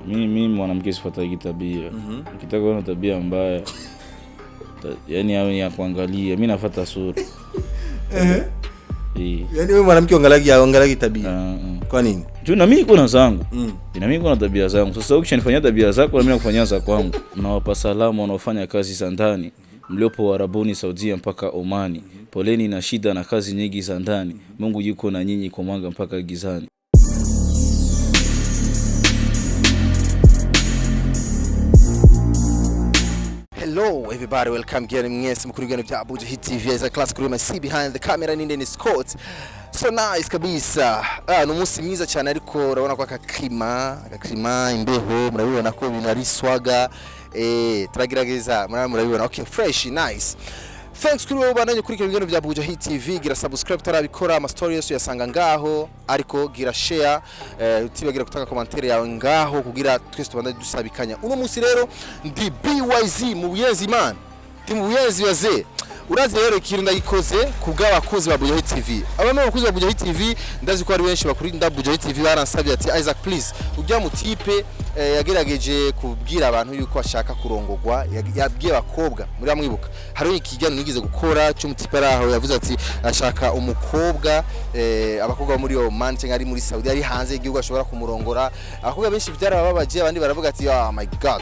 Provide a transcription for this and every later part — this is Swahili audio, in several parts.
Mimi mwanamke sifuatagi tabia. Ukitaka kuona tabia mbaya yani awe ni ya kuangalia, mimi nafuata sura. Yani wewe mwanamke angalagi tabia. Kwa nini? Juu na mimi kuna zangu. Na mimi kuna tabia zangu. Sasa ukishanifanyia tabia zako na mimi nakufanyia za kwangu. Nawapa salamu wanaofanya kazi za ndani, mliopo Arabuni, Saudia mpaka Omani. Poleni na shida na kazi nyingi za ndani. Mungu yuko na nyinyi kwa mwanga mpaka gizani. Hello everybody, welcome again mkurigano vya Bujahit TV as a class crew see behind the camera ninde ni Scott. So nice kabisa. No musi mwiza cyane ariko urabona ko akaklima imbeho murabibona ko binariswaga turagerageza murabibona okay fresh nice. Thanks kuri wowe bandanye kuri ibintu vya Bujahit TV, gira subscribe tarabikora ama story yose yasanga ngaho, ariko gira share utibagira gutanga commentaire yawe ngaho kugira twese tubandanye dusabikanya. Uno musi rero ndi BYZ mu Buyenzi man. Ndi mu Buyenzi waze. Urazi rero ikintu ndagikoze kubw'abakozi ba Bujahit TV. Abantu bakozi ba Bujahit TV ndazi ko ari benshi bakuri nda Bujahit TV baransabye ati Isaac please ujya mu tipe yagerageje kubwira abantu yuko ashaka kurongorwa, yabwiye abakobwa muri amwibuka. Hari ikijyano nigize gukora cyo mu tipe araho yavuze ati ashaka umukobwa abakobwa muri Oman cyangwa ari muri Saudi ari hanze igihugu ashobora kumurongora. Abakobwa benshi byarababaje, abandi baravuga ati oh my god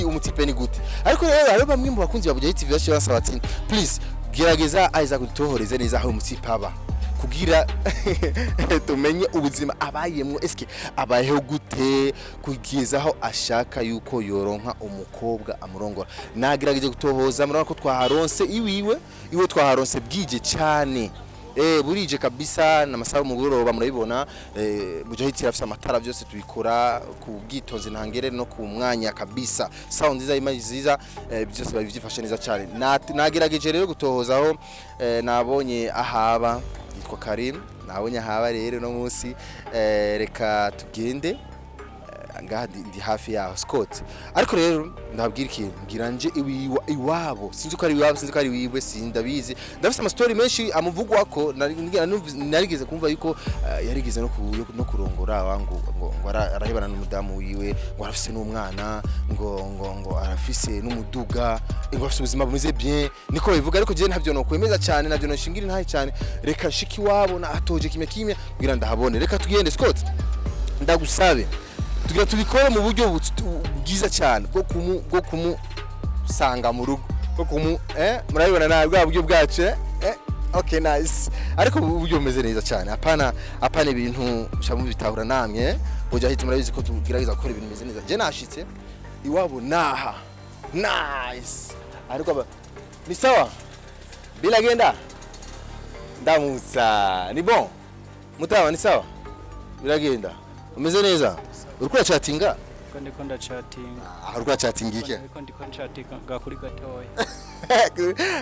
umutipe ni gute. Ariko rero hari bamwe mu bakunzi ba Bujahit TV basaba ati please gerageza Isaac utohoreze neza aho umutipe aba kugira tumenye ubuzima abayemwe eske abayeho gute kugizaho ashaka yuko yoronka umukobwa amurongora. Nagerageje gutohoza murabona ko twaharonse iwe twaharonse bwije cyane burije kabisa na masaha mu goroba murabibona. Bujahit irafisa amatara byose tubikora ku bwitonzi ntangere no ku mwanya kabisa, sound nziza image nziza byose babyifashe neza cyane. Nagerageje rero gutohozaho nabonye ahaba yitwa Karim, nabonye ahaba rero no munsi reka tugende ngaha ndi hafi yaho Scott. Ariko rero ndabwira ikintu ngira nje iwabo sinzi ko ari iwabo sinzi ko ari wiwe sindabizi. Ndafise ama story menshi amuvugwa ko narigeze kumva yuko yarigeze no kurongora wangu ngo arahebana n'umudamu wiwe, ngo arafise n'umwana ngo arafise n'umuduga, ngo afise ubuzima bumeze bien niko bivuga. Ariko je ntavyo no kwemeza cyane, navyo no shingira ntahe cyane. Reka shiki wabo na atoje kimwe kugira ndahabone. Reka tugende Scott, ndagusabe tugira tubikora mu buryo bwiza cyane bwo kumusanga mu rugo bwo murabibona na bwa buryo bwacu okay nice. Ariko uburyo bumeze neza cyane, apana ibintu shamu bitahura namwe Bujahit murabizi ko tugerageza gukora ibintu bimeze neza. Je nashitse iwabo naha nice, ariko ni sawa bila genda ndamusa ni bon mutawa ni sawa bila genda umeze neza. Urukura chatinga? Ndiko ndachatinga. Urukura chatinga iki? Ndiko ndachatinga kuri gatoya.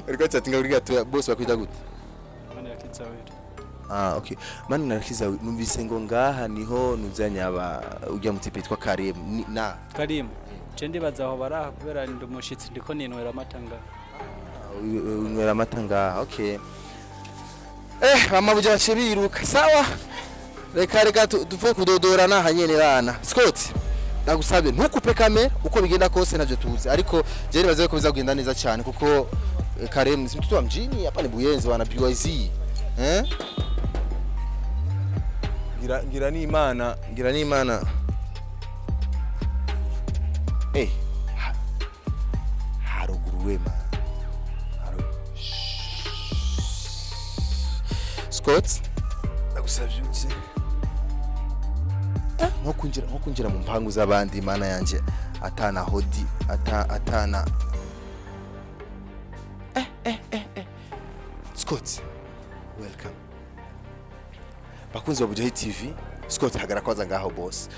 Urukura chatinga kuri gatoya. Boss bakwita gute? Mani yakiza wewe. Okay. Mani nakiza numvise ngo ngaha niho nuzanya ujya mutipe yitwa Karim na Karim. Je ndibaza aho baraha kubera ndi umushitsi ndiko ninwera amatanga. Unwera amatanga. Okay. Amabuja bacibiruka. Sawa. Reka tuvuye kudodorana hanyene bana. Scott ndagusabye ntukupe kamera uko bigenda kose navyo tuzi, ariko je nibaze ko bizagenda neza cyane kuko Karim si mtoto wa mjini hapa ni Buyenzi wana BYZ ngira ni imana haruguruwe ma Scott ndagusabye uti nko kunjira mu mpangu z'abandi imana yanje atana hodi atana Scott welcome bakunzi ba Bujahit TV. Scott hagara kwaza ngaho boss,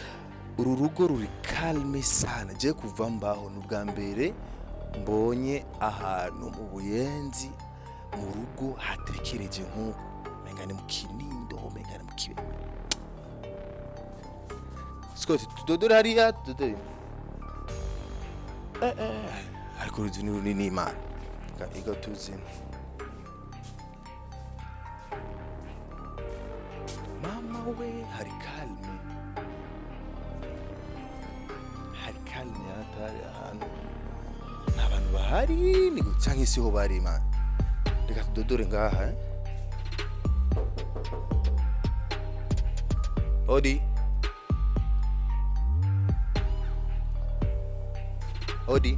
uru rugo ruri calme sana. Je kuva mbaho n'ubwa mbere mbonye ahantu mu Buyenzi mu rugo hatekereje nkuko menga ni mu Kinindo menga ni mu Kibe. Scott tudodora hariya tudodora ariko ruzuni ni imana iga tuzi mama we hari calme kali ni hatari ahantu n'abantu bahari ni gucanka isi ho bari man. Reka tudodore ngaha Odi. Odi.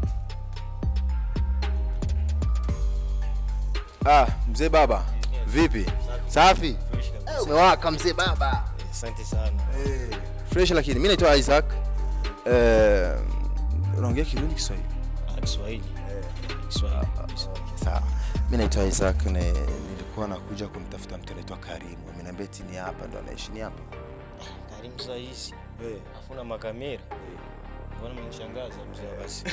Mzee baba. Vipi? Safi? Umewaka mzee baba. Asante sana. Fresh lakini mimi naitwa Isaac. Unaongea Kirundi Kiswahili? Kiswahili. Kiswahili. Sawa. Mimi naitwa Isaac na nilikuwa nakuja kumtafuta mtu anaitwa Karim. Ameniambia eti ni hapa ndo anaishi ni hapa. Karim saa hizi. Afuna makamera. Mbona mnishangaza mzee basi?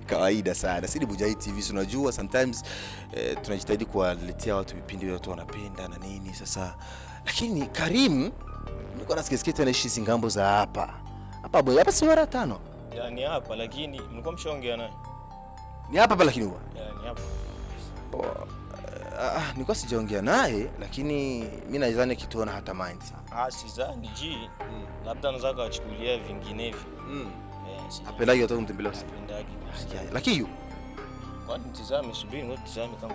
Kawaida sana. Sisi Bujahit TV unajua sometimes tunajitahidi kuwaletea watu vipindi vya watu wanapenda na nini sasa. Lakini Karim nilikuwa nasikia anaishi zingambo za hapa. Hapa boy, hapa si mara 5. Yaani hapa lakini mlikuwa mshaongea naye. Ni hapa lakini huwa. Yaani hapa. Nilikuwa sijaongea naye lakini mimi nadhani kituona hata mind. Sidhani ji. Labda anaweza kuchukulia vinginevyo. Apendagi watu kumtembelea usiku. Apendagi. Lakini yu. Kwani mtizame subiri ngoja tizame kama.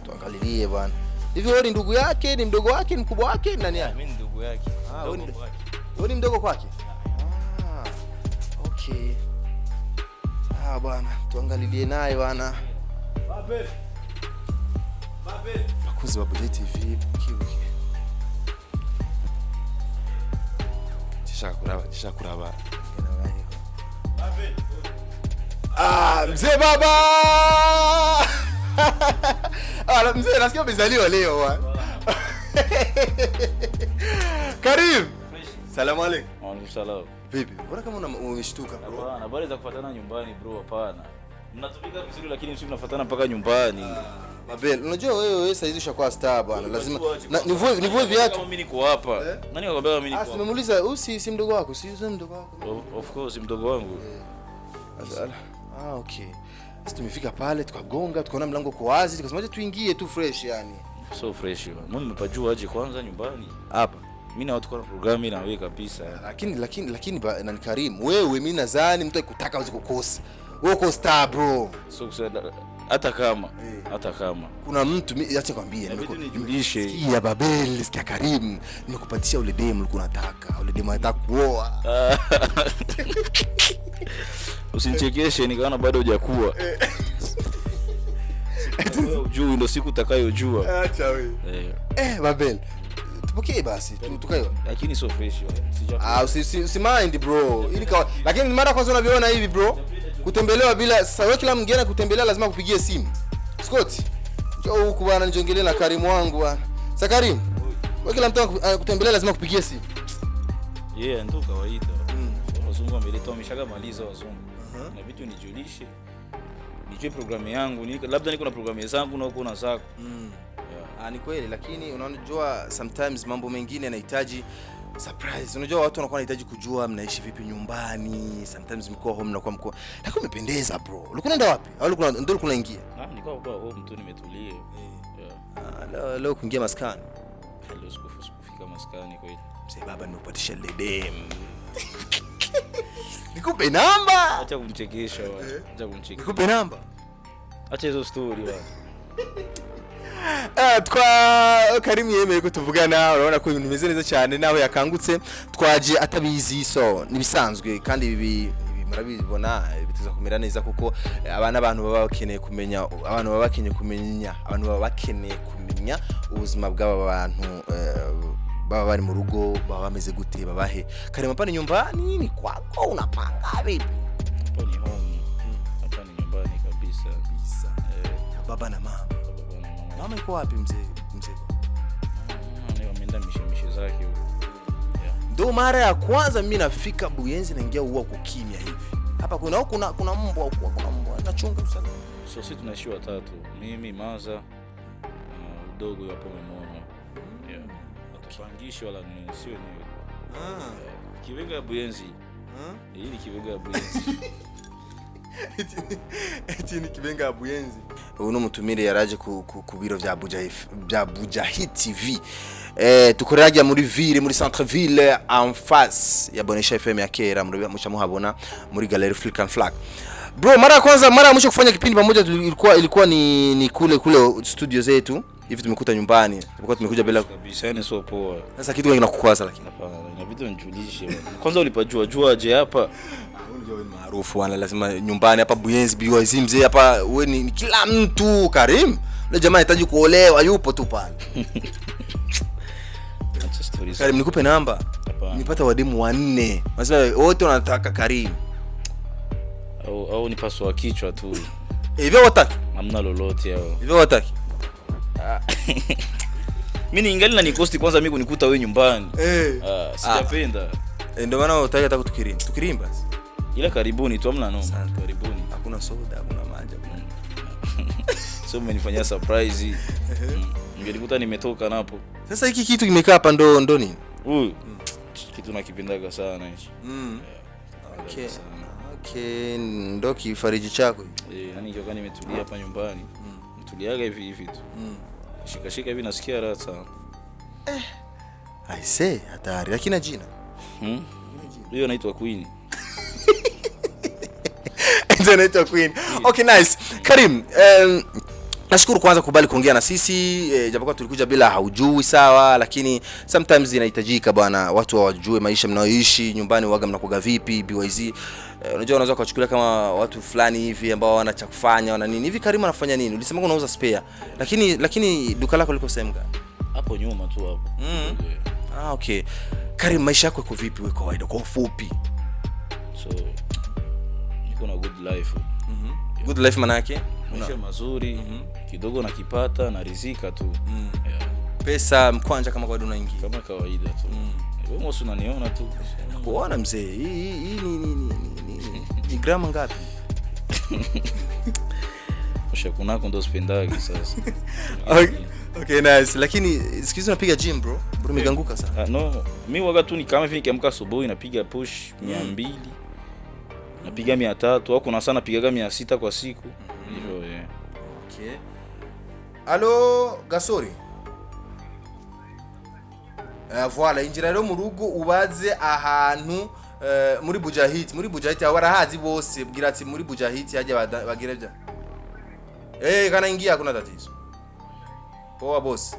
Tuangalilie bwana. Hivi wewe ni ndugu yake, ni mdogo wake, ni mkubwa wake, ni nani yake? Mimi ni ndugu yake. Wewe ni mdogo kwake? Okay. Bwana, tuangalilie naye bwana. Babel. Makuzi wa Bujahit TV kiuki. Tisha kuraba. Babel. Mzee baba. Mzee nasikia umezaliwa leo bwana. Karim. Salamu alaykum. Wa alaykum salaam. Vipi? Mbona kama umeshtuka bro? Hapana, habari za kufuatana nyumbani bro, hapana. Mnatupika vizuri lakini msio mnafuatana mpaka nyumbani. Babel, unajua wewe sasa hizi ushakuwa star bwana. Lazima nivue viatu. Kama mimi niko hapa. Nani akwambia mimi niko hapa? Simemuuliza si mdogo wako, si mdogo wako. Of course mdogo wangu. Okay. Sisi tumefika pale tukagonga, tukaona mlango uko wazi, tukasema tuingie tu fresh yani. So fresh. Mbona nimepajua aje kwanza nyumbani? Hapa. Mimi na watu kwa programu na wewe kabisa. Lakini na ni Karim. Wewe mimi nadhani mtu akutaka aweze kukosa. Wewe uko star bro. So hata kama kuna mtu acha kwambie nijulishe. Sikia Babel, sikia Karim, nimekupatia ule demu ulikuwa unataka. Ule demu anataka kuoa. Usinichekeshe nikaona bado hujakuwa. Ujui ndo siku utakayojua. Acha wewe. Babel. Tupokee basi, tukae. Lakini so fresh. Si mind bro. Lakini mara kwanza unaviona hivi bro. Kutembelewa bila sasa wewe kila mgeni kutembelea lazima kupigie simu. Scott. Njoo huku bwana nijiongelee na Karim wangu bwana. Sasa Karim. Wewe kila mtu kutembelea lazima kupigie simu. Ndio kawaida. Wazungu wameleta wameshagamaliza wazungu. Na vitu nijulishe. Nijue programu yangu, labda niko na programu zangu na uko na zako. Ni kweli lakini unajua sometimes mambo mengine yanahitaji surprise. Unajua watu wanakuwa wanahitaji kujua mnaishi vipi nyumbani. Sometimes mko home na kwa mko. Lakini umependeza bro. Ulikuwa unaenda wapi? Au ulikuwa unaingia? Nilikuwa kwa home tu nimetulia. Leo kuingia maskani. Leo sikufika maskani kweli. Mzee baba nimekupatisha ledem. Nikupe namba. Acha kumchekesha wewe. Acha kumchekesha. Nikupe namba. Acha hizo story wewe. Twa Karim yemeye kutuvugana urabona ko ibintu bimeze neza cyane nawe yakangutse twaje atabizi so nibisanzwe kandi ibi murabibona bituza kumera neza kuko abantu baba bakeneye kumenya ubuzima bw'aba bantu baba bari mu rugo baba bameze gute babahe Karim hapa ni nyumbani ni kwako unapanga vipi? Hapa ni home. Hapa ni nyumbani kabisa. Baba na mama. Mama yuko wapi mzee? Mama ameenda mishemishe zake huko. Ndio mara ya kwanza mimi nafika Buyenzi naingia huwa kukimya hivi. Hapa kuna mbwa huko, kuna mbwa anachunga usalama. So sisi tunaishi watatu. Mimi Maza udogo hapo umeona. Hatupangishi wala nini sio ni. Kiwega ya Buyenzi. Hii ni kiwega ya Buyenzi. eti ni kibenga Buyenzi. Uno mutumire yaraje ku biro vya Bujahit TV. Tukoreraga muri ville, muri centre ville en face ya Bonesha FM ya kera, mucha muhabona muri Galerie Flick and Flag. Bro, mara ya mwisho kufanya kipindi pamoja ilikuwa ni kule studio zetu. Hivi tumekuta nyumbani. Tumekuja bila kabisa, ni so poa. Sasa kitu gani kinakukwaza lakini? Hapana, inabidi unijulishe. Kwanza ulipajua aje hapa? Unajua wewe maarufu wana lazima nyumbani hapa Buyenzi BYZ mzee hapa wewe ni kila mtu Karim. Yule jamaa anahitaji kuolewa yupo tu pale. Karim nikupe namba. Nipata wadimu 4. Nasema wote wanataka Karim. Au ni paswa kichwa tu. Hivyo wataki? Hamna lolote hao. Hivyo wataki? Mimi ningali na nikosti kwanza mimi kunikuta wewe nyumbani. Sijapenda. Ndio maana utaki hata kutukirimba. Tukirimba basi. Ila karibuni tu amna noma. Karibuni. Hakuna soda, hakuna maji. So umenifanyia surprise. Ningelikuta nimetoka napo. Sasa hiki kitu kimekaa hapa ndo nini? Kitu nakipendaga sana hichi. Okay, ndo kifariji chako. Yani ndio kani nimetulia hapa nyumbani. Tuliaga hivi tu. Shika hivi nasikia raha sana. I say hatari lakini jina. Hiyo inaitwa Queen. Inaitwa Queen. Okay, nice. Karim, nashukuru kwanza kubali kuongea na sisi, japokuwa tulikuja bila haujui sawa, lakini sometimes inahitajika bwana watu wajue maisha mnayoishi nyumbani waga mnakuga vipi BYZ. Unajua unaweza kuchukulia kama watu fulani hivi ambao wana cha kufanya wana nini. Hivi Karim anafanya nini? Ulisema unauza spare. Lakini duka lako liko sehemu gani? Hapo nyuma tu hapo. Okay. Karim, maisha yako iko vipi wewe kawaida kwa ufupi? So niko na good life. Good life maana yake? Maisha mazuri, kidogo nakipata na rizika tu. Pesa mkwanja kama kawaida unaingia. Kama kawaida tu. Wewe mmoja unaniona tu. Kuona mzee, hii ni grama ngapi? Ushakunako ndo spendagi sasa. Okay, nice. Lakini sikizo unapiga gym bro. Bro umeganguka sana. No, mimi waga tu ni kama hivi nikiamka asubuhi napiga push 200. Napiga 300 au kuna sana napiga 600 kwa siku. Hivyo Okay. Allo Gasori. Voilà, injira rero mu rugo ubaze ahantu muri Bujahit abarahazi bose bwira ati muri Bujahit haje bagira bya. Kana ingia kuna tatizo. Poa boss.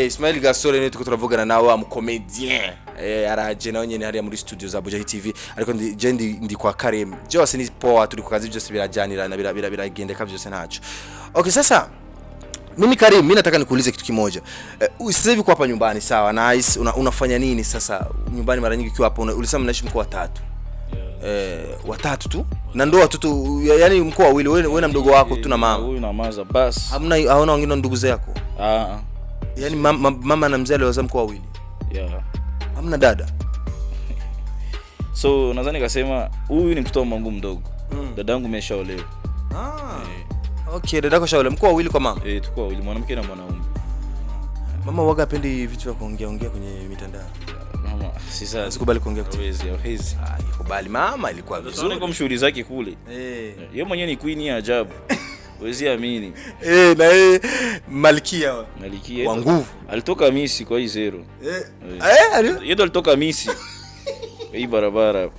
Ismail Gasore ne tuko turavugana nawe am comedian. Araje nawe nyene hariya muri studio za Bujahit TV ariko ndi kwa Karim. Byose ni poa turi ku kazi byose birajyanira na biragendeka byose ntacu. Okay, sasa mimi Karim, mimi nataka nikuulize kitu kimoja. Sasa hivi kwa hapa nyumbani sawa, nice, unafanya nini sasa nyumbani mara nyingi ukiwa hapa? Ulisema mnaishi mkoa watatu. Watatu tu? Na ndo watoto yani mkoa wawili wewe na mdogo wako tu na mama. Huyu na maza bas. Hauna wengine ndugu zako? Yani mama na mzee aliwazaa mkoa wawili. Hamna dada? So nadhani kasema huyu ni mtoto wangu mdogo. Dadangu ameshaolewa. Okay, dadako shaolewa mkoa wawili kwa mama? Tukua wawili, mwanamke na mwanaume. Mama waga apendi vitu vya kuongea kwenye mitandao. Mama sasa sikubali kuongea kitu. Hawezi. Ikubali mama ilikuwa vizuri kwa mshughuli zake kule. Yeye mwenyewe ni queen ya ajabu. Wezi amini. Na malkia wa nguvu. Alitoka Misi kwa hii zero. Yeye ndo alitoka Misi. Hii barabara.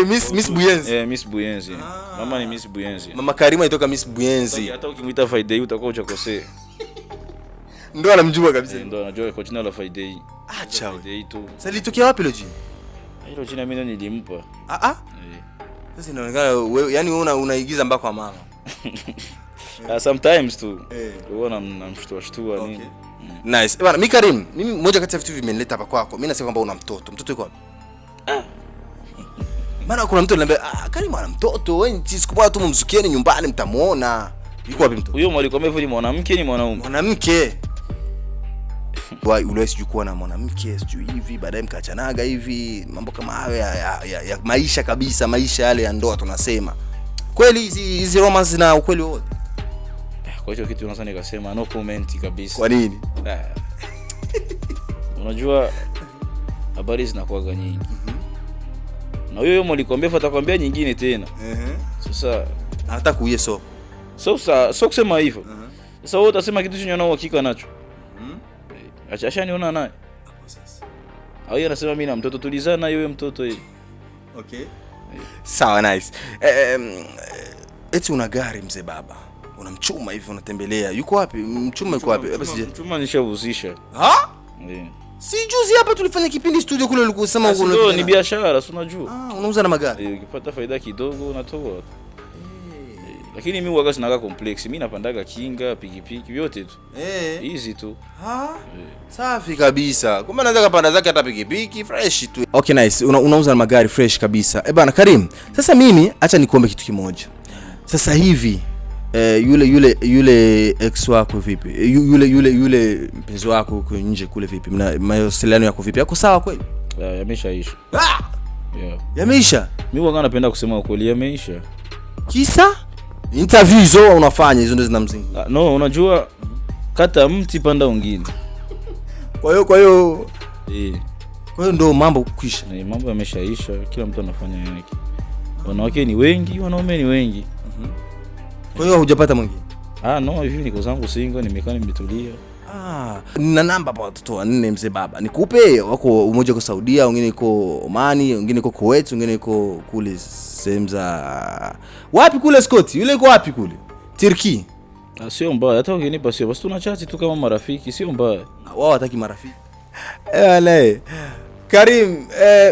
Miss Buyenzi. Miss Buyenzi. Mama ni Miss Buyenzi. Mama Karima alitoka Miss Buyenzi. Hata ukimuita Friday utakuwa ujakosea. Ndio anamjua kabisa. Ndio anajua kwa jina la Friday. Acha Friday tu. Sasa litokea wapi lo jina? Hilo jina mimi nilimpa. Sasa inaonekana wewe yani unaigiza mpaka kwa mama. Sometimes tu. Unaona namshtua nini. Nice. Bwana mimi Karim, mimi moja kati ya vitu vimenileta hapa kwako. Mimi nasema kwamba una mtoto. Mtoto yuko wapi? Maana kuna mtu ananiambia Karim ana mtoto, wewe siku tu mumzukieni nyumbani mtamuona. Yuko wapi mtoto? Huyo mwalikwambia hivyo ni mwanamke ni mwanaume? Mwanamke. Why ule sijui na mwanamke sijui hivi baadaye mkaachanaga hivi mambo kama hayo ya maisha kabisa, maisha yale ya ndoa tunasema. Kweli hizi romance na ukweli wote. Kwa hiyo kitu unasema nikasema no comment kabisa. Kwa nini? Unajua habari zinakuwa nyingi. Na huyo mwalikwambia atakwambia nyingine tena. Sasa anataka uye soko. So kusema hivyo. Sasa wewe utasema kitu chenye unao uhakika nacho. Acha niona naye. Hapo sasa. Au yeye anasema mimi na mtoto tulizana yeye mtoto yeye. Okay. Sawa, nice. Eti una gari mzee baba. Unamchuma hivi unatembelea. Yuko wapi? Mchuma yuko wapi? Hapa sije. Mchuma nishavuzisha. Ha? Si juzi hapa tulifanya kipindi studio kule ulikusema uko ndio ni biashara, si unajua. Unauza na magari. Ukipata faida kidogo unatoa. Lakini mimi huaga sinaga complex. Mimi napandaga kinga, pikipiki, vyote tu. Easy tu. Safi kabisa. Kumbe anaweza kupanda zake hata pikipiki fresh tu. Okay, nice. Unauza na magari fresh kabisa. Bana Karim, sasa mimi acha nikuombe kitu kimoja. Sasa hivi yule ex wako vipi? Yule mpenzi wako uko nje kule vipi? Mawasiliano yako vipi? Yako sawa kweli? Yameshaisha. Yameisha? Mimi huwa napenda kusema ukweli, yameisha. Kisa? Interview hizo unafanya hizo ndio zinamzinga. No, unajua kata mti panda ungine. Kwa hiyo ndio mambo kukisha. Mambo yameshaisha, kila mtu anafanya yake. Wanawake ni wengi, wanaume ni wengi. Kwa hiyo hujapata mwingine? No, hivi niko zangu single, nimekaa nimetulia. Nina namba pa watoto 4 mzee baba. Nikupe wako mmoja kwa Saudia, wengine iko Omani, wengine iko Kuwait, wengine iko kule sehemu za wapi kule Scott. Yule iko wapi kule? Turkey. Sio mbaya, hata ukinipa sio. Basi tunachati tu kama marafiki, sio mbaya. Wao wataki marafiki. Wale. Karim,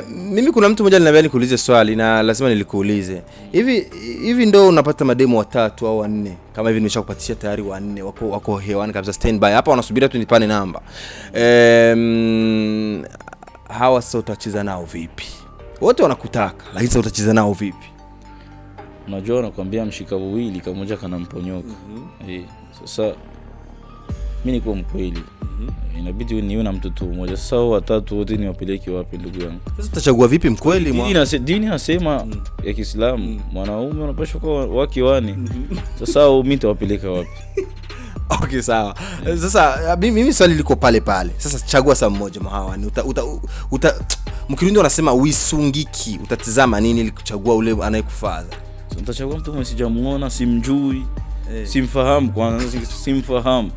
mimi kuna mtu mmoja aliniambia nikuulize swali na lazima nilikuulize. Hivi ndio unapata mademo 3 au 4? Kama hivi nimeshakupatia tayari 4 wako hewani kabisa standby. Hapa wanasubiria tu nipane namba. Hawa sasa utacheza nao vipi? Wote wanakutaka, lakini sasa utacheza nao vipi? Unajua nakwambia mshika wawili kama mmoja kanamponyoka. Sasa mimi niko mkweli. Inabidi niwe na mtoto mmoja. Sasa hao watatu wote niwapeleke wapi ndugu yangu? Sasa utachagua vipi mkweli? Dini nasema ya Kiislamu mwanaume unapaswa kuwa wake wane. Sasa mimi nitawapeleka wapi? Okay, sawa. Sasa mimi swali liko pale. Sasa chagua saa mmoja mahawani. Mkirundi wanasema wisungiki. Utatizama nini ili kuchagua ule anayekufaa? Nitachagua mtu mwenye sijamuona, simjui, simfahamu kwanza, simfahamu.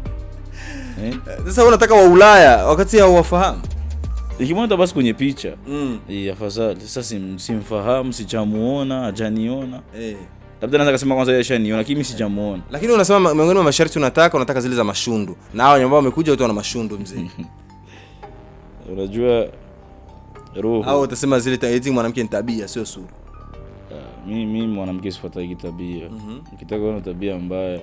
Sasa unataka wa Ulaya wakati hauwafahamu? Ikimwona basi kwenye picha. Afadhali. Sasa simfahamu, sijamuona, hajaniona. Labda naanza kusema kwanza yeye ashaniona, lakini mimi sijamuona. Lakini unasema miongoni mwa masharti unataka zile za mashundu. Na hao ambao wamekuja wote wana mashundu mzee. Unajua roho. Hao utasema zile eti mwanamke ni tabia sio sura. Mimi mwanamke sifuata tabia. Ukitaka kuona tabia mbaya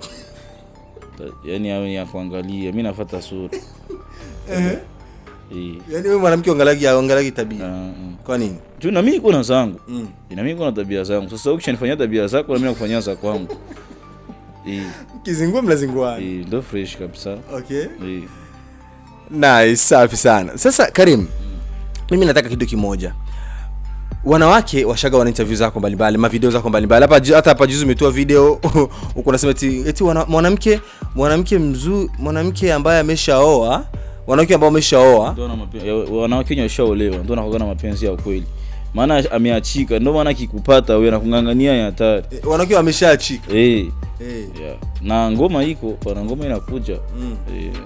yaani hao ni ya kuangalia, mimi nafuata sura. Yaani wewe mwanamke angalia tabia. Kwa nini? Tu na mimi kuna zangu. Na mimi kuna tabia zangu. Sasa ukishanifanyia tabia zako na mimi nakufanyia za kwangu. Kizingua mlazinguana. Ndio fresh kabisa. Okay. Nice, safi sana. Sasa Karim, mimi nataka kitu kimoja. Wanawake washaga wana interview zako mbalimbali, ma video zako mbalimbali. Hata hapa juzi umetoa video uko unasema eti mwanamke ambaye ameshaoa, wanawake ambao wameshaoa, ndio wanawake wameshaolewa, ndio wanakuwa na mapenzi ya kweli. Maana ameachika, ndio maana kikupata wewe anakungangania ya hatari. Wanawake wameshaachika. Na ngoma iko, na ngoma inakuja.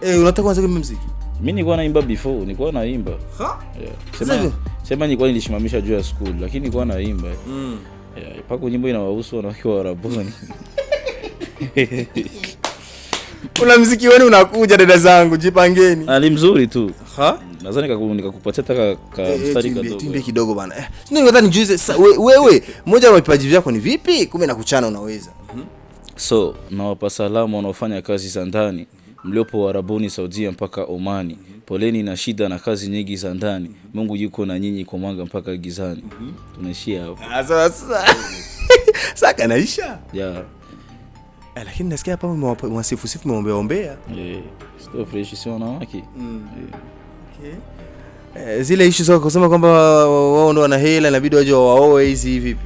Unataka kuanza kuimba muziki? Mimi nilikuwa naimba before, nilikuwa naimba. Sema nilikuwa nilishimamisha juu ya school, lakini nilikuwa naimba. Pako nyimbo inawahusu wanawake wa Arabuni. Kuna muziki wenu unakuja dada zangu, jipangeni. Ali mzuri tu. Nadhani nikakupatia taka mstari kidogo. Timbe kidogo bana. Sio nadhani juice wewe, mmoja wa vipaji vyako ni vipi? Kumbe nakuchana unaweza. So, nawapa salamu wanaofanya kazi za ndani. Mliopo Arabuni, Saudia mpaka Omani. Poleni na shida na kazi nyingi za ndani. Mungu yuko na nyinyi kwa mwanga mpaka gizani. Tunaishia hapo. Sasa kanaisha? Lakini nasikia hapa mwasifu muombeombea. Sio fresh sio wanawake. Zile issue zako kusema kwamba wao ndo wana hela inabidi waje waoe hizi vipi?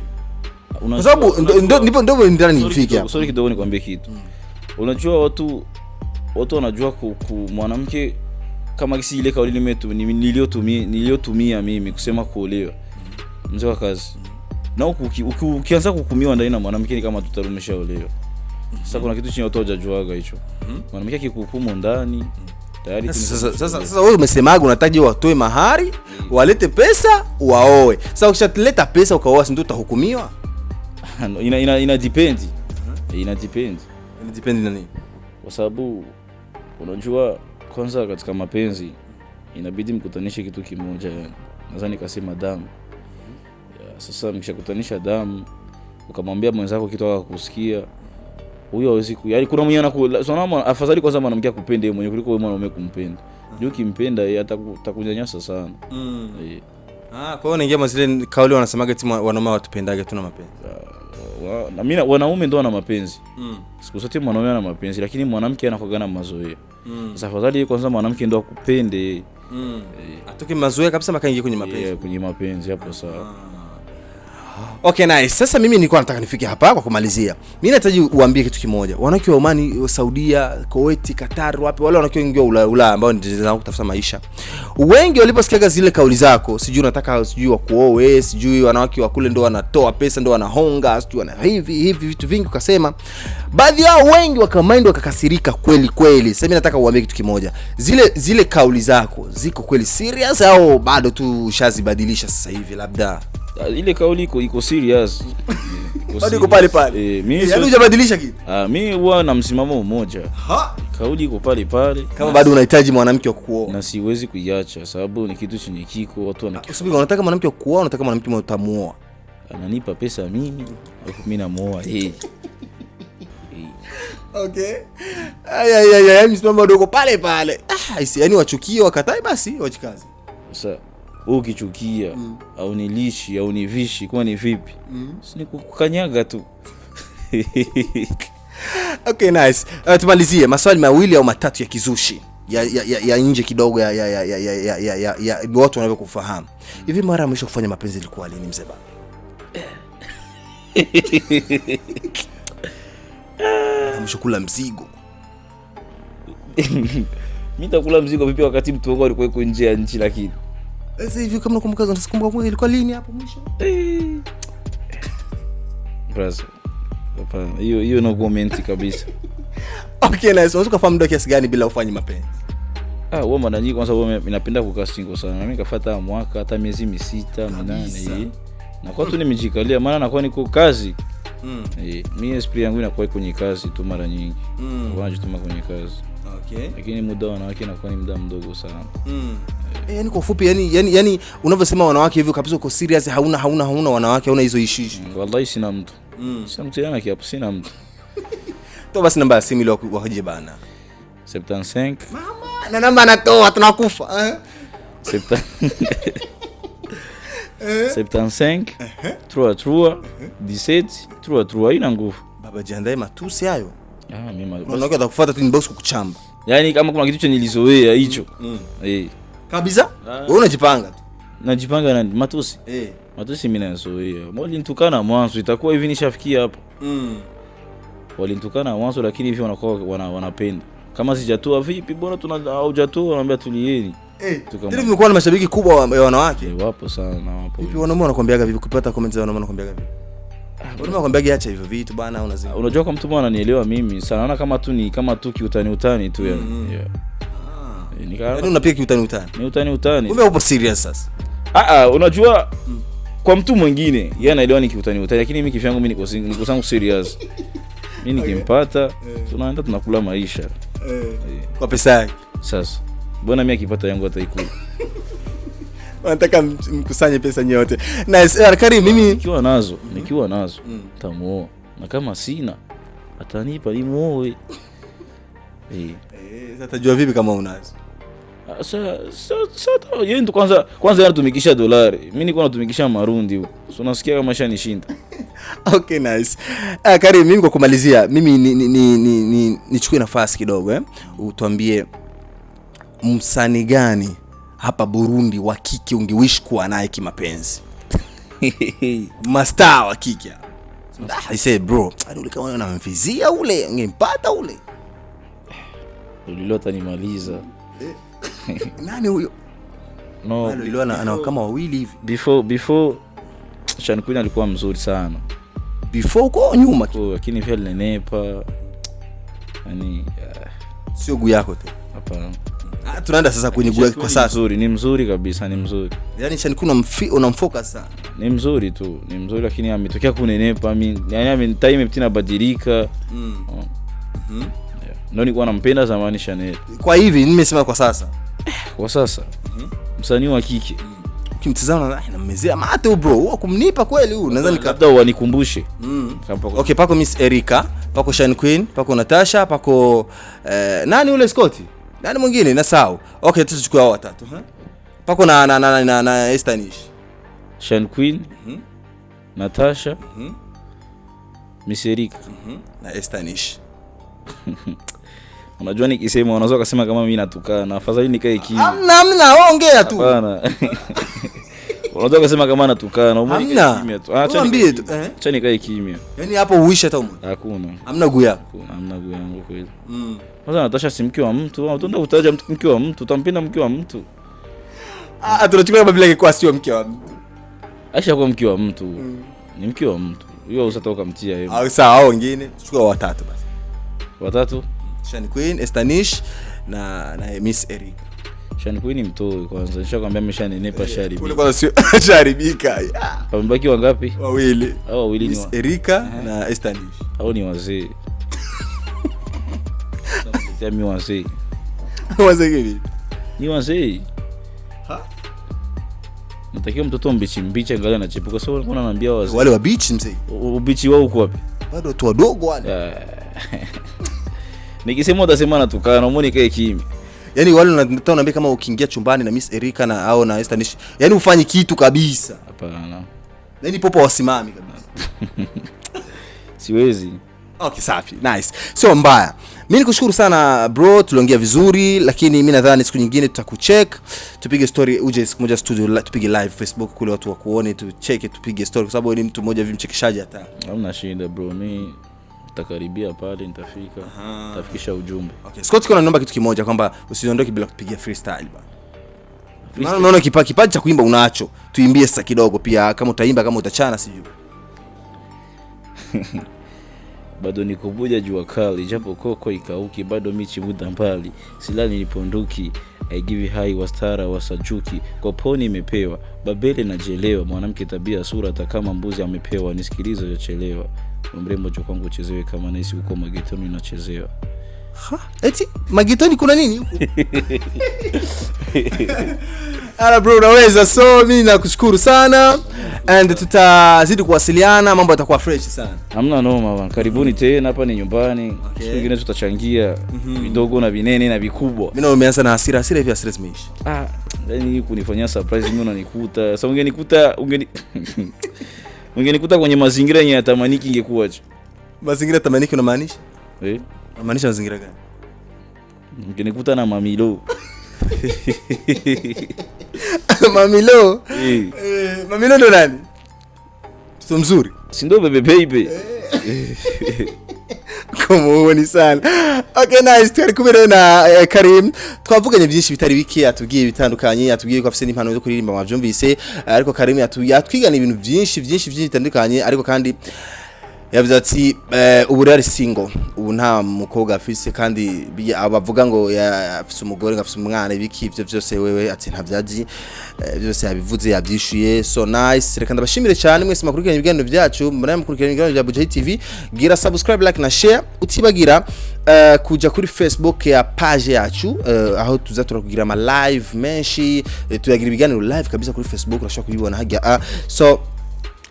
Kwa sababu ndio ndani nifike hapo. Sorry kidogo nikwambie kitu. Unajua watu wanajua mwanamke kama kisi ile kauli niliyotumia mimi kusema kuolewa. Mzee wa kazi. Na ukianza kuhukumiwa ndani na mwanamke ni kama tutarumisha olewa. Sasa kuna kitu chenye watu hawajajuaga hicho. Mwanamke akikuhukumu ndani tayari. Sasa wewe umesemaga unataji watoe mahari, walete pesa, waoe. Sasa ukishatleta pesa ukaoa, si ndio utahukumiwa? Ina depend. Ina depend na nini? Kwa sababu unajua kwanza katika mapenzi inabidi mkutanishe kitu kimoja yani. Nadhani kasema damu. Sasa mkishakutanisha damu ukamwambia mwenzako kitu akakusikia, huyo hawezi yaani kuna mwenye anakuwa afadhali kwanza mwanamke akupende yeye mwenyewe kuliko wewe mwanaume kumpenda. Ndio ukimpenda yeye atakunyanyasa sana. Kwa hiyo unaingia mazile kauli wanasemaga eti wanaume watupendage tuna mapenzi. Na mimi wanaume ndio wana mapenzi. Siku zote mwanaume ana mapenzi lakini mwanamke anakuwa na mazoea. Sasa afadhali kwanza mwanamke ndio akupende. Atoke mazoea kabisa mpaka ingie kwenye mapenzi. Kwenye mapenzi hapo sawa. Okay, nice. Sasa mimi nilikuwa nataka nifike hapa kwa kumalizia. Mimi nahitaji uambie kitu kimoja. Wanawake wa Omani, Saudia, Kuwait, Qatar, wapi wale wanawake wengi wa Ulaya ambao ndio kutafuta maisha. Wengi waliposikia zile kauli zako, sijui unataka sijui wa kuoe, sijui wanawake wa kule ndio wanatoa pesa ndio wanahonga, sijui wana hivi vitu vingi ukasema. Baadhi yao wengi wakamind wakakasirika kweli kweli. Sasa mimi nataka uambie kitu kimoja. Zile kauli zako ziko kweli serious au bado tu ushazibadilisha sasa hivi labda? Ile kauli iko serious. Bado iko pale pale. Mimi hujabadilisha kitu. Mimi huwa na msimamo mmoja. Kauli iko pale pale. Kama bado unahitaji mwanamke wa kuoa. Na siwezi kuiacha sababu ni kitu chenye kiko watu wanakifuata. Usubiri, unataka mwanamke wa kuoa, unataka mwanamke mwenye utamuoa. Ananipa pesa mimi, alafu mimi namuoa yeye. Okay. Ay, msimamo bado uko pale pale. Yaani wachukie wakatai basi wachikaze. Sasa ukichukia au nilishi au nivishi kwa ni vipi? Si kukanyaga tu. Okay, nice. Tumalizie maswali mawili au matatu ya kizushi ya nje kidogo ya watu wanavyokufahamu. Hivi mara mwisho kufanya mapenzi ilikuwa lini mzee baba? Mwisho kula mzigo. Mimi nitakula mzigo vipi wakati mtu wangu alikuwa yuko nje ya nchi lakini? Sasa hivi kama nakumbuka unasikumbuka ilikuwa lini hapo mwisho? Brazo. Hapana, hiyo no comment kabisa. Okay, nice. Unaweza kufahamu ndio kiasi gani bila ufanye mapenzi? Wewe mara nyingi kwanza wewe ninapenda kukaa single sana. Mimi kafuata mwaka hata miezi 6, 8. Na kwa tu nimejikalia maana nakuwa niko kazi. Mimi esprit yangu inakuwa kwenye kazi tu mara nyingi. Wanajituma kwenye kazi. Okay. Lakini muda wanawake inakuwa ni muda mdogo sana. Yaani kwa ufupi yani unavyosema wanawake hivyo kabisa uko serious, hauna wanawake, hauna hizo issues. Wallahi sina mtu. Sina mtu yana kiapo, sina mtu. Toa basi namba ya simu ile waje bana. 75. Mama, na namba natoa tunakufa. 75 33 17 33 ina nguvu. Baba jiandae matusi hayo. Mimi wanawake watakufuata tu inbox kukuchamba. Yaani kama kuna kitu cha nilizoea hicho. Kabisa? Wewe unajipanga tu. Najipanga na matusi. Matusi mimi nazoea. Walinitukana mwanzo itakuwa hivi nishafikia hapo. Walinitukana mwanzo lakini hivi wanakuwa wanapenda. Kama sijatoa vipi bora hujatoa wanaambia tulieni. Tena vimekuwa na mashabiki kubwa ya wanawake. Wapo sana wapo. Vipi wanaume wanakuambiaga vipi kupata comments za wanaume wanakuambiaga vipi? Wanaume wanakuambiaga acha hivyo vitu bana unazima. Unajua kama mtu mwana ananielewa mimi sana naona kama tu kiutani tu yani. Yaani unapiga kiutani. Ni utani. Kumbe upo serious sasa. Unajua kwa mtu mwingine yeye anaelewa ni kiutani lakini mimi kifyangu mimi niko sangu serious. Mimi nikimpata tunaenda tunakula maisha. Kwa pesa yake. Sasa mbona mimi akipata yangu ataikula? Wanataka mkusanye pesa nyote. Nice. Karim mimi nikiwa nazo tamuoa. Na kama sina atanipa nimuoe. Sasa tajua vipi kama unazo? Sasa yeye ndo kwanza anatumikisha dolari. Mimi niko natumikisha marundi huko. So nasikia kama shanishinda. Okay, nice. Karim mimi kwa kumalizia, mimi nichukue nafasi kidogo utuambie msanii gani hapa Burundi wa kike ungewish kuwa naye kimapenzi? Mastaa wa kike. I said bro, ule kama unamfizia ule, ungempata ule. Ulilota nimaliza. Nani huyo? No, Ulilona ana kama wawili hivi. Before Sean Queen alikuwa mzuri sana before uko nyuma lakini pia alinenepa. Yani sio guu yako tu. Hapana. Tunaenda sasa kwenye guu kwa sasa. Ni mzuri kabisa, ni mzuri. Yani Sean Queen unamfocus sana. Ni mzuri tu, ni mzuri lakini ametokea kunenepa. Yani time mtina badilika. Ndio nilikuwa nampenda zamani Chanel. Kwa hivi nimesema kwa sasa. Kwa sasa. Msanii wa kike. Ukimtazama na mmezea mate bro, huwa kumnipa kweli huyu. Naweza labda wanikumbushe. Okay, pako Miss Erika, pako Sean Queen, pako Natasha, pako nani ule Scott? Nani mwingine nasahau. Okay, tuchukue hao watatu. Pako na Estanish. Sean Queen, Natasha, Miss Erika na Estanish. Unajua nikisema unaweza kusema kama mimi natukana, afadhali nikae kimya. Hamna, ongea tu. Hapana. Unaweza kusema kama natukana, umekaa kimya tu. Tuambie tu. Acha nikae kimya. Yaani hapo uisha hata umo. Hakuna. Hamna guu yako. Hamna guu yangu kweli. Kwanza Natasha si mke wa mtu, au utaenda kutaja mke wa mtu, utampenda mke wa mtu. Tunachukua kama vile kwa sio mke wa mtu. Aisha kwa mke wa mtu. Ni mke wa mtu. Hiyo usatoka mtia yeye. Au sawa, hao wengine tuchukue watatu basi. Watatu? Sean Queen, Estanish na Miss Erika. Sean Queen ni mtoi kwanza. Nishakwambia ameshanenepa sharibika. Ule kwanza sio sharibika. Pambaki wangapi? Wawili. Hao wawili ni Miss Erika na Estanish. Hao ni wazee. Mimi wazee. Wazee hivi. Ni wazee. Natakiwa mtoto mbichi angalia anachepuka. Sasa unakuwa unaniambia wazee. Wale wa beach mzee. Ubichi wao uko wapi? Bado watu wadogo wale. Nikisema utasema natukana, umeona kae kimya. Yaani wale unataka unaambia kama ukiingia chumbani na Miss Erika na au na Estanish, yaani ufanye kitu kabisa. Hapana. Yaani popo wasimami kabisa. Siwezi. Okay, safi. Nice. So mbaya. Mimi nikushukuru sana bro, tuliongea vizuri, lakini mimi nadhani siku nyingine tutakucheck, tupige story, uje siku moja studio tupige live Facebook kule watu wakuone, tucheke tupige story kwa sababu ni mtu mmoja hivi mchekeshaji hata. Hamna shida bro, mimi nitakaribia pale nitafika. Nitafikisha ujumbe. Okay. Scott, kuna naomba kitu kimoja kwamba usiondoke bila kupigia freestyle bana. Naona kipaji cha kuimba unacho. Tuimbie sasa kidogo pia, kama utaimba kama utachana sijui. Bado nikubuja jua kali, japo koko ikauki, bado michi muda mbali, silani niponduki, I give high wastara wasajuki, koponi imepewa, babele na jelewa, mwanamke tabia sura hata kama mbuzi amepewa, nisikilize yachelewa, mrembo jo kwangu chezewe kama naisi uko magetoni inachezewa. Eti magetoni kuna nini huko? Ala bro, unaweza. So mimi nakushukuru sana and tutazidi kuwasiliana, mambo yatakuwa fresh sana. Hamna noma bwana. Karibuni tena, hapa ni nyumbani. Siku nyingine tutachangia vidogo na vinene na vikubwa. Mimi nimeanza na hasira hivi, hasira zimeishi. Yaani kunifanyia surprise mimi unanikuta. Sasa ungenikuta kwenye mazingira yenye yatamaniki ingekuwaje? Mazingira tamaniki unamaanisha? Unamaanisha mazingira gani? Ungenikuta na mamilo. Mamilo? Mamilo ndo nani? Mtoto mzuri. Si ndo bebe baby. Komoni sana. Okay, nice. Twari na Karim. Twavuganye byinshi bitari bike, atubwiye bitandukanye, atubwiye ko afite n'impano zo kuririmba mwavyumvise, ariko Karim yatwigana ibintu byinshi bitandukanye, ariko kandi yavuze ati ubu rari single, ubu nta mukobwa afise, kandi abavuga ngo yafise umugore ngafise umwana, ibiki ivyo byose wewe ati ntavyaji, byose yabivuze yabyishuye. So nice. Reka ndabashimire cyane mwese makurikiranye ibiganiro byacu, murana mukurikiranye ibiganiro bya Bujahit TV, gira subscribe, like na share, utibagira kuja kuri Facebook ya page yacu, aho tuza turakugira ama live menshi, tuyagira ibiganiro live kabisa kuri Facebook, urashobora kubibona hajya. So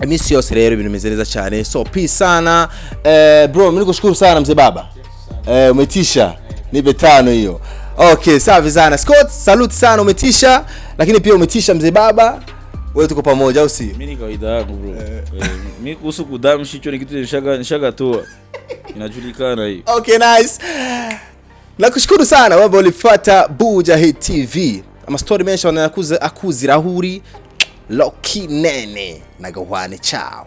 misi yose rero ibintu bimeze neza cyane. So peace sana. Bro, mimi nikushukuru sana mzee baba. Umetisha. Ni betano hiyo. Okay, safi sana. Scott, salute sana, umetisha, lakini pia umetisha mzee baba. Wewe tuko pamoja au si? Mimi ni kawaida yangu bro. Mimi kuhusu kudamshi hicho ni kitu nishagatoa. Inajulikana hii. Okay, nice. Nakushukuru sana wewe ulifuata Bujahit TV. Ama story mention akuzirahuri Loki nene nagahwane. Ciao.